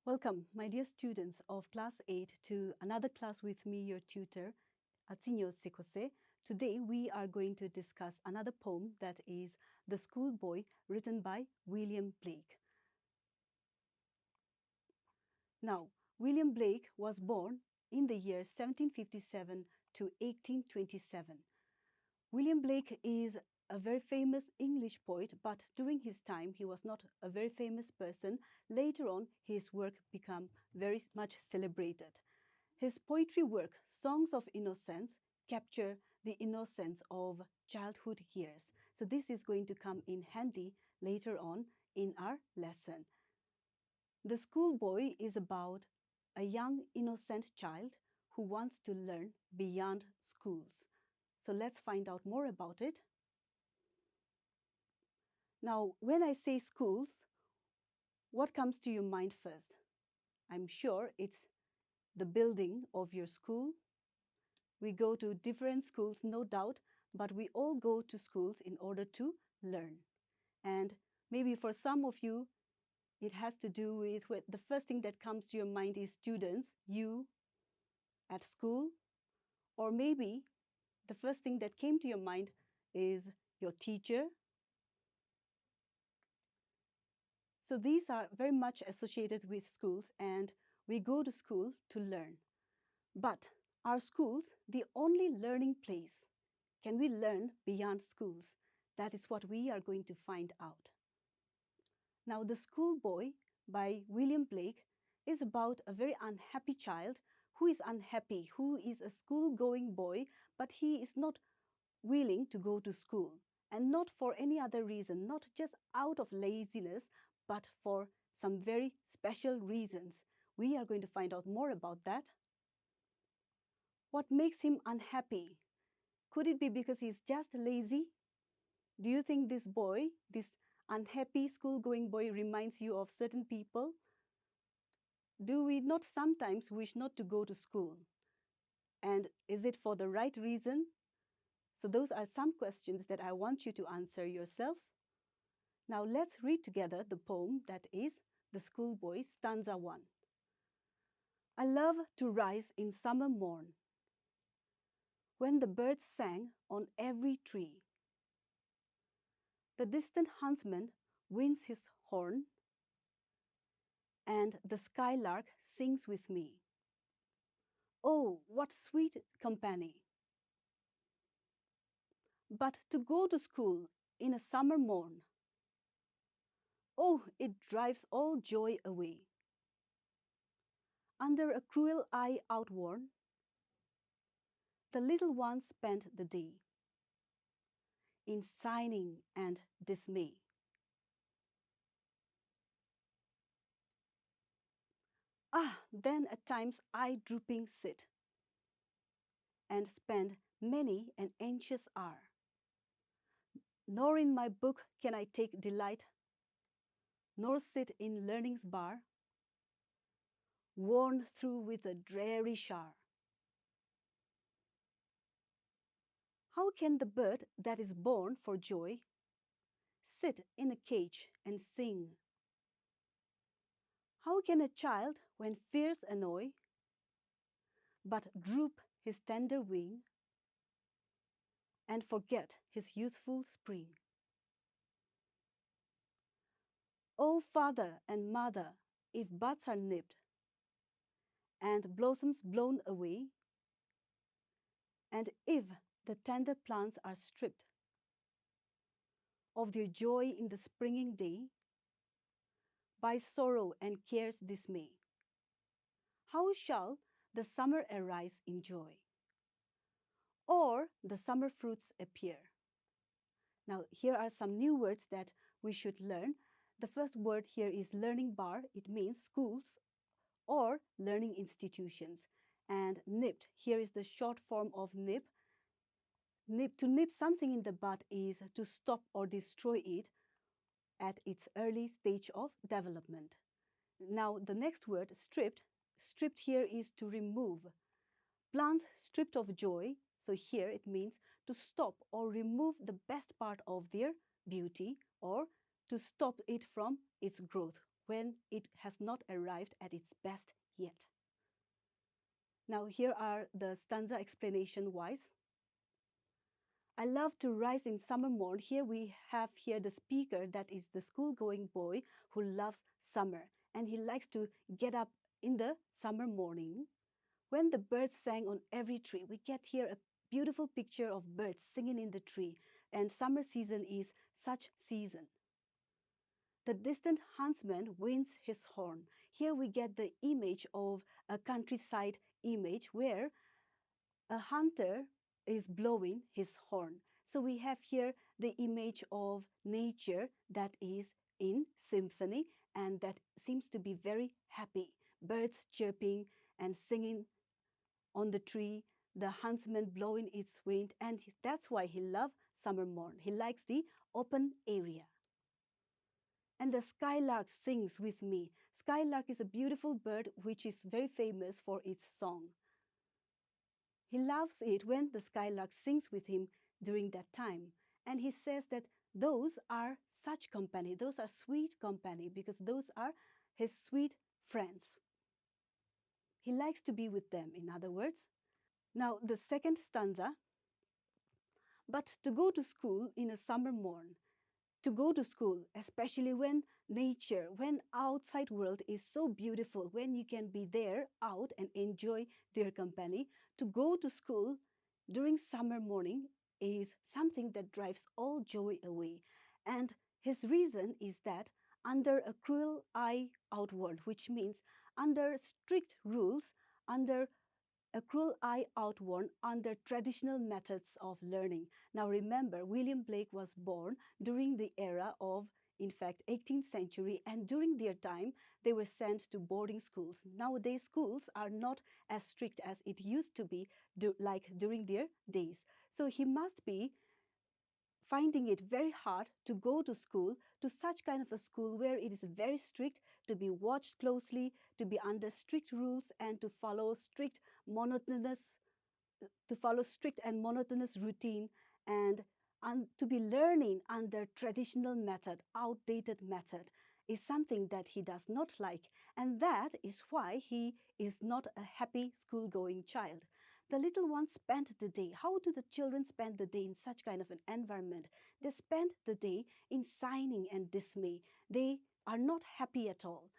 Welcome, my dear students of Class 8 to another class with me, your tutor, Atsinyo Sekose. Today we are going to discuss another poem that is The School Boy, written by William Blake. Now, William Blake was born in the year 1757 to 1827. William Blake is a very famous English poet, but during his time he was not a very famous person. Later on, his work became very much celebrated. His poetry work, Songs of Innocence, capture the innocence of childhood years. So this is going to come in handy later on in our lesson. The School Boy is about a young innocent child who wants to learn beyond schools. So let's find out more about it. Now, when I say schools, what comes to your mind first? I'm sure it's the building of your school. We go to different schools, no doubt, but we all go to schools in order to learn. And maybe for some of you, it has to do with the first thing that comes to your mind is students, you at school, or maybe the first thing that came to your mind is your teacher. So these are very much associated with schools, and we go to school to learn. But are schools the only learning place? Can we learn beyond schools? That is what we are going to find out. Now, The School Boy by William Blake is about a very unhappy child who is unhappy, who is a school-going boy, but he is not willing to go to school, and not for any other reason, not just out of laziness, but for some very special reasons. We are going to find out more about that. What makes him unhappy? Could it be because he's just lazy? Do you think this boy, this unhappy school-going boy, reminds you of certain people? Do we not sometimes wish not to go to school? And is it for the right reason? So those are some questions that I want you to answer yourself. Now let's read together the poem that is The School Boy, Stanza 1. I love to rise in summer morn, when the birds sang on every tree. The distant huntsman winds his horn, and the skylark sings with me. Oh, what sweet company! But to go to school in a summer morn, oh, it drives all joy away. Under a cruel eye outworn, the little ones spent the day in sighing and dismay. Ah, then at times I drooping sit and spend many an anxious hour. Nor in my book can I take delight, nor sit in learning's bar, worn through with a dreary shower. How can the bird that is born for joy sit in a cage and sing? How can a child, when fears annoy, but droop his tender wing and forget his youthful spring? O father and mother, if buds are nipped and blossoms blown away, and if the tender plants are stripped of their joy in the springing day by sorrow and care's dismay, how shall the summer arise in joy, or the summer fruits appear? Now, here are some new words that we should learn. The first word here is learning bar. It means schools or learning institutions. And nipped, here is the short form of nip. To nip something in the bud is to stop or destroy it at its early stage of development. Now, the next word, stripped. Stripped here is to remove. Plants stripped of joy, so here it means to stop or remove the best part of their beauty, or to stop it from its growth, when it has not arrived at its best yet. Now, here are the stanza explanation wise. I love to rise in summer morn. Here we have here the speaker, that is the school-going boy who loves summer, and he likes to get up in the summer morning. When the birds sang on every tree, we get here a beautiful picture of birds singing in the tree, and summer season is such season. The distant huntsman winds his horn. Here we get the image of a countryside image where a hunter is blowing his horn. So we have here the image of nature that is in symphony and that seems to be very happy. Birds chirping and singing on the tree, the huntsman blowing its wind, and that's why he loves summer morn. He likes the open area. And the skylark sings with me. Skylark is a beautiful bird which is very famous for its song. He loves it when the skylark sings with him during that time. And he says that those are such company, those are sweet company, because those are his sweet friends. He likes to be with them, in other words. Now, the second stanza, but to go to school in a summer morn, to go to school, especially when nature, when outside world is so beautiful, when you can be there out and enjoy their company, to go to school during summer morning is something that drives all joy away. And his reason is that under a cruel eye outward, which means under strict rules, under a cruel eye outworn under traditional methods of learning. Now remember, William Blake was born during the era of, in fact, 18th century, and during their time, they were sent to boarding schools. Nowadays, schools are not as strict as it used to be like during their days. So he must be finding it very hard to go to school, to such kind of a school where it is very strict, to be watched closely, to be under strict rules, and to follow strict and monotonous routine, and to be learning under traditional method, outdated method, is something that he does not like, and that is why he is not a happy school-going child. The little ones spent the day. How do the children spend the day in such kind of an environment? They spend the day in sighing and dismay. They are not happy at all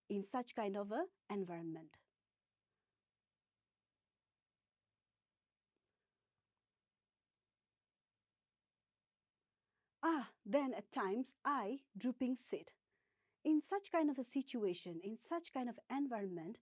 in such kind of an environment. Then at times I, drooping, sit. In such kind of a situation, in such kind of environment,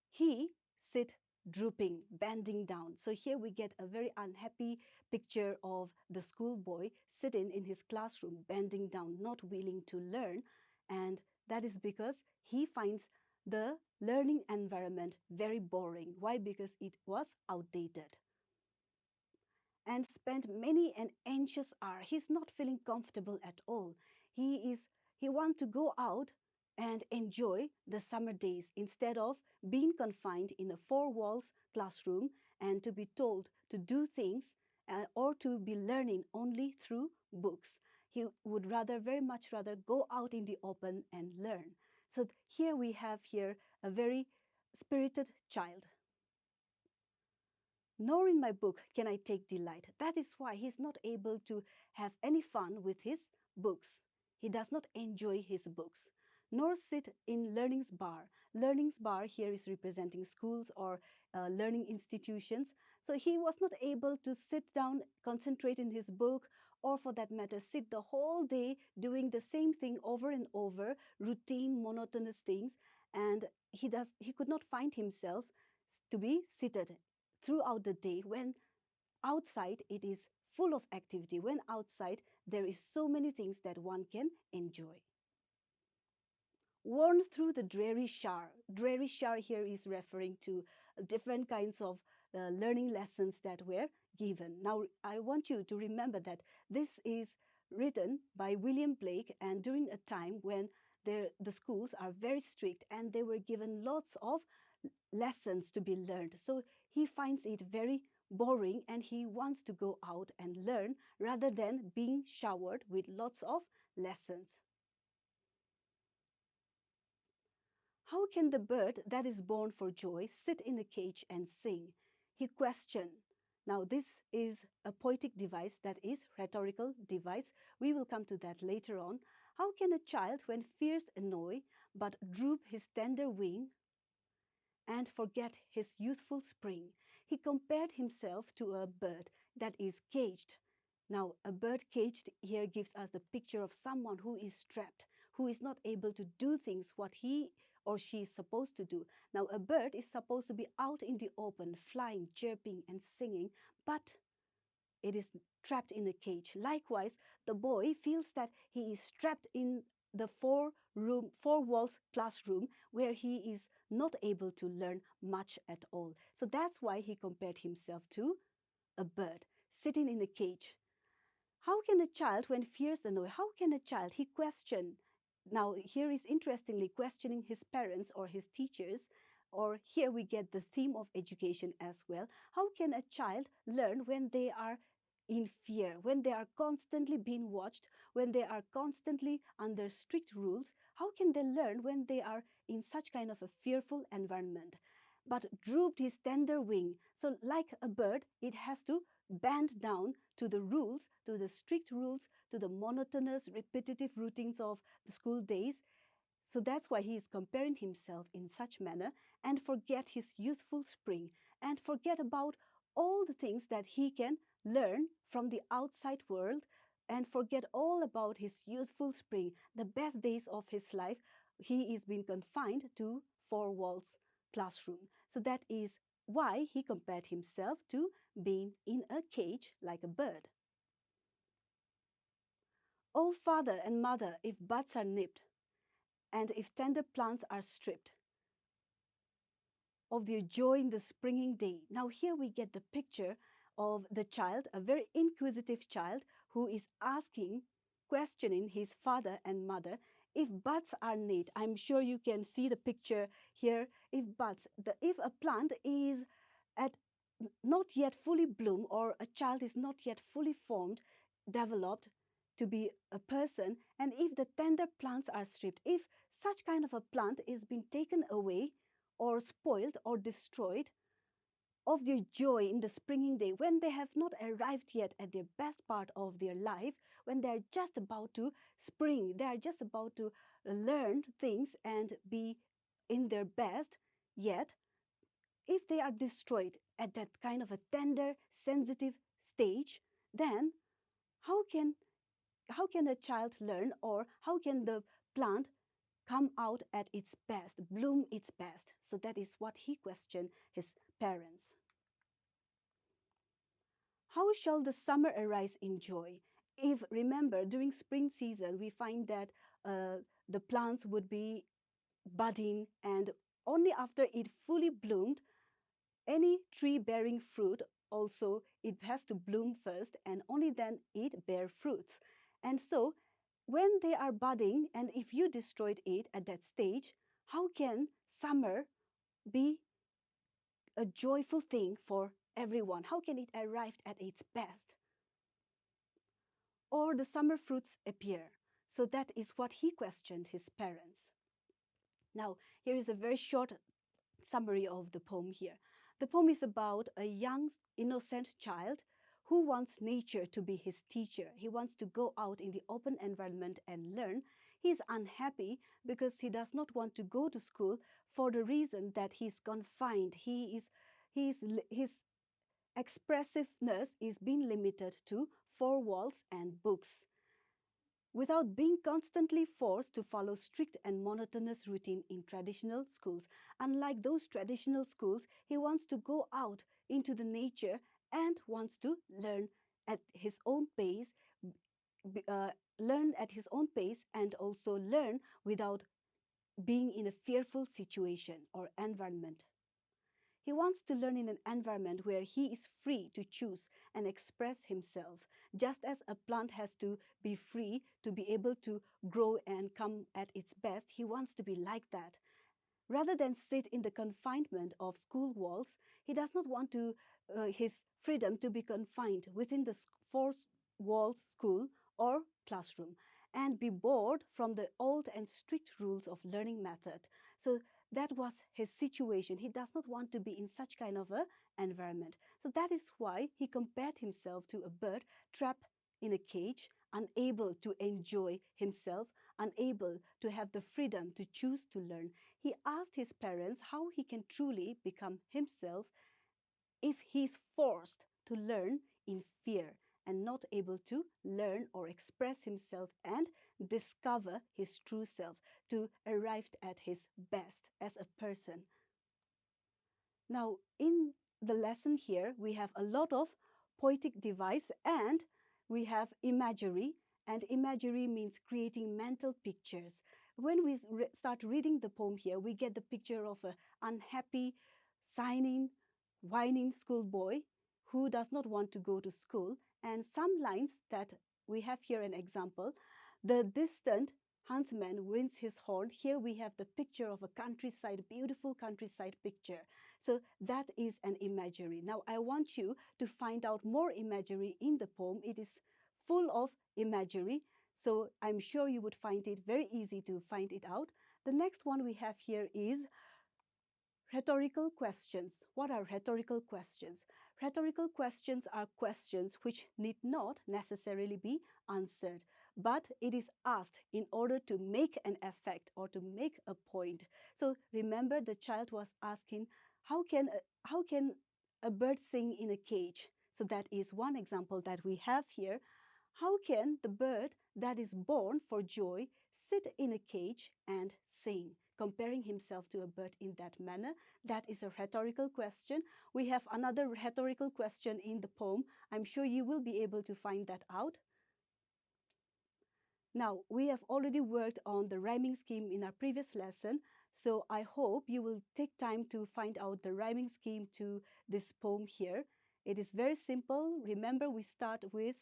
he sit drooping, bending down. So here we get a very unhappy picture of the schoolboy sitting in his classroom, bending down, not willing to learn. And that is because he finds the learning environment very boring. Why? Because it was outdated. And spent many an anxious hour. He's not feeling comfortable at all. He wants to go out and enjoy the summer days instead of being confined in a four walls classroom and to be told to do things or to be learning only through books. He would very much rather go out in the open and learn. So here we have here a very spirited child. Nor in my book can I take delight. That is why he's not able to have any fun with his books. He does not enjoy his books, nor sit in learning's bar. Learning's bar here is representing schools or learning institutions. So he was not able to sit down, concentrate in his book, or for that matter, sit the whole day doing the same thing over and over, routine, monotonous things. And he could not find himself to be seated throughout the day when outside it is full of activity, when outside there is so many things that one can enjoy. Worn through the dreary shower. Dreary shower here is referring to different kinds of learning lessons that were given. Now, I want you to remember that this is written by William Blake, and during a time when the schools are very strict and they were given lots of lessons to be learned. So he finds it very boring and he wants to go out and learn rather than being showered with lots of lessons. How can the bird that is born for joy sit in a cage and sing? He questioned. Now, this is a poetic device, that is rhetorical device. We will come to that later on. How can a child, when fears annoy, but droop his tender wing and forget his youthful spring? He compared himself to a bird that is caged. Now, a bird caged here gives us the picture of someone who is strapped, who is not able to do things what he or she is supposed to do. Now, a bird is supposed to be out in the open, flying, chirping, and singing, but it is trapped in a cage. Likewise, the boy feels that he is trapped in the four walls classroom where he is not able to learn much at all. So that's why he compared himself to a bird sitting in a cage. How can a child, when fears annoy, how can a child, he questioned. Now, here is interestingly questioning his parents or his teachers, or here we get the theme of education as well. How can a child learn when they are in fear, when they are constantly being watched, when they are constantly under strict rules? How can they learn when they are in such kind of a fearful environment? But drooped his tender wing. So, like a bird, it has to bend down to the rules, to the strict rules, to the monotonous, repetitive routines of the school days. So that's why he is comparing himself in such manner and forget his youthful spring and forget about all the things that he can learn from the outside world and forget all about his youthful spring, the best days of his life. He is being confined to four walls classroom. So that is why he compared himself to being in a cage like a bird. Oh, father and mother, if buds are nipped, and if tender plants are stripped of their joy in the springing day. Now, here we get the picture of the child, a very inquisitive child who is asking, questioning his father and mother if buds are nipped. I'm sure you can see the picture here. If if a plant is at not yet fully bloom or a child is not yet fully formed, developed to be a person, and if the tender plants are stripped, if such kind of a plant is being taken away or spoiled or destroyed of their joy in the springing day, when they have not arrived yet at their best part of their life, when they are just about to spring, they are just about to learn things and be in their best, yet if they are destroyed at that kind of a tender, sensitive stage, then how can a child learn, or how can the plant come out at its best, bloom its best? So that is what he questioned his parents. How shall the summer arise in joy? If remember, during spring season, we find that the plants would be budding, and only after it fully bloomed, any tree bearing fruit also it has to bloom first, and only then it bear fruits. And so when they are budding, and if you destroyed it at that stage, how can summer be a joyful thing for everyone? How can it arrive at its best? Or the summer fruits appear. So that is what he questioned his parents. Now, here is a very short summary of the poem here. The poem is about a young, innocent child who wants nature to be his teacher. He wants to go out in the open environment and learn. He is unhappy because he does not want to go to school for the reason that he is confined. His expressiveness is being limited to four walls and books. Without being constantly forced to follow strict and monotonous routine in traditional schools. Unlike those traditional schools, he wants to go out into the nature and wants to learn at his own pace, and also learn without being in a fearful situation or environment. He wants to learn in an environment where he is free to choose and express himself, just as a plant has to be free to be able to grow and come at its best. He wants to be like that. Rather than sit in the confinement of school walls, he does not want his freedom to be confined within the four walls school or classroom and be bored from the old and strict rules of learning method. So that was his situation. He does not want to be in such kind of a environment. So that is why he compared himself to a bird trapped in a cage, unable to enjoy himself, unable to have the freedom to choose to learn. He asked his parents how he can truly become himself if he's forced to learn in fear and not able to learn or express himself and discover his true self, to arrive at his best as a person. Now, in the lesson here, we have a lot of poetic device and we have imagery. And imagery means creating mental pictures. When we start reading the poem here, we get the picture of an unhappy, signing, whining schoolboy who does not want to go to school. And some lines that we have here an example. The distant huntsman winds his horn. Here we have the picture of a countryside, beautiful countryside picture. So that is an imagery. Now I want you to find out more imagery in the poem. It is full of imagery. So I'm sure you would find it very easy to find it out. The next one we have here is rhetorical questions. What are rhetorical questions? Rhetorical questions are questions which need not necessarily be answered, but it is asked in order to make an effect or to make a point. So remember, the child was asking, how can a bird sing in a cage? So that is one example that we have here. How can the bird that is born for joy sit in a cage and sing? Comparing himself to a bird in that manner, that is a rhetorical question. We have another rhetorical question in the poem. I'm sure you will be able to find that out. Now, we have already worked on the rhyming scheme in our previous lesson, so I hope you will take time to find out the rhyming scheme to this poem here. It is very simple. Remember, we start with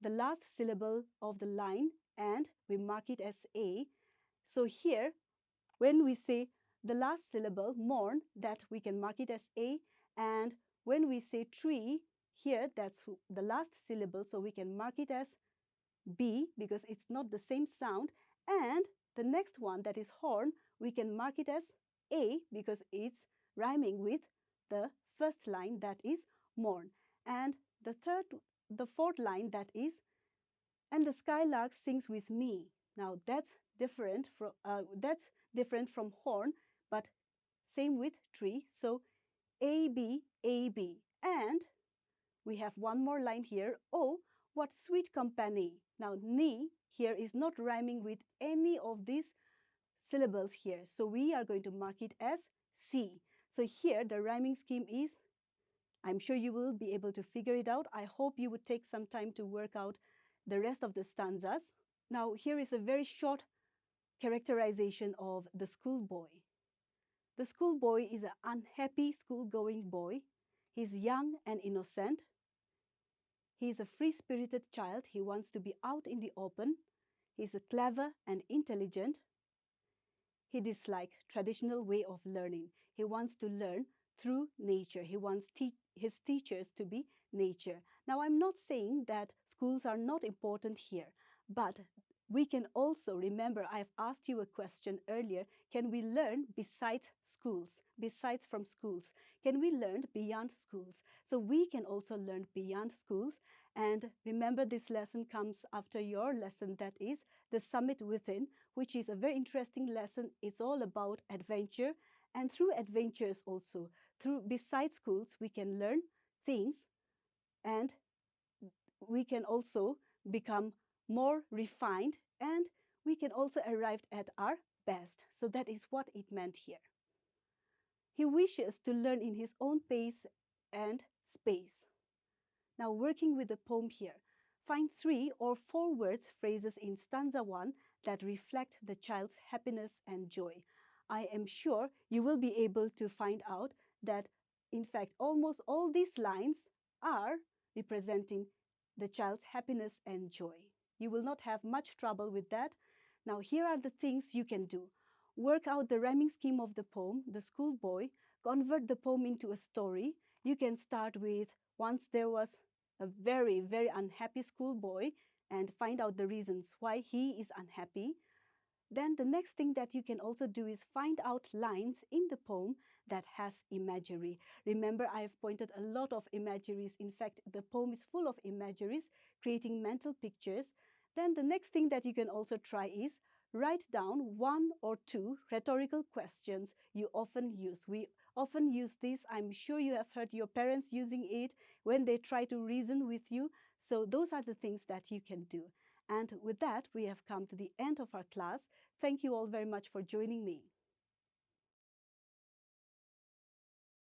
the last syllable of the line and we mark it as A. So here, when we say the last syllable, mourn, that we can mark it as A. And when we say tree, here, that's the last syllable, so we can mark it as B because it's not the same sound. And the next one, that is horn, we can mark it as A because it's rhyming with the first line, that is mourn. And the fourth line, that is, and the skylark sings with me. Now that's different from horn, but same with tree. So A, B, A, B. And we have one more line here. Oh, what sweet company. Now, ni here is not rhyming with any of these syllables here. So we are going to mark it as C. So here the rhyming scheme is, I'm sure you will be able to figure it out. I hope you would take some time to work out the rest of the stanzas. Now, here is a very short characterization of the schoolboy. The schoolboy is an unhappy school-going boy. He's young and innocent. He is a free-spirited child. He wants to be out in the open. He's clever and intelligent. He dislikes traditional way of learning. He wants to learn through nature. He wants his teachers to be nature. Now, I'm not saying that schools are not important here, but we can also remember, I've asked you a question earlier, can we learn besides schools, besides from schools? Can we learn beyond schools? So we can also learn beyond schools. And remember, this lesson comes after your lesson, that is the Summit Within, which is a very interesting lesson. It's all about adventure. And through adventures also, besides schools, we can learn things and we can also become more refined and we can also arrive at our best. So that is what it meant here. He wishes to learn in his own pace and space. Now, working with the poem here, find 3 or 4 words, phrases in stanza 1 that reflect the child's happiness and joy. I am sure you will be able to find out that, in fact, almost all these lines are representing the child's happiness and joy. You will not have much trouble with that. Now, here are the things you can do. Work out the rhyming scheme of the poem, The Schoolboy. Convert the poem into a story. You can start with, once there was a very, very unhappy schoolboy, and find out the reasons why he is unhappy. Then the next thing that you can also do is find out lines in the poem that has imagery. Remember, I have pointed a lot of imageries. In fact, the poem is full of imageries, creating mental pictures. Then the next thing that you can also try is write down 1 or 2 rhetorical questions you often use. We often use this. I'm sure you have heard your parents using it when they try to reason with you. So those are the things that you can do. And with that, we have come to the end of our class. Thank you all very much for joining me.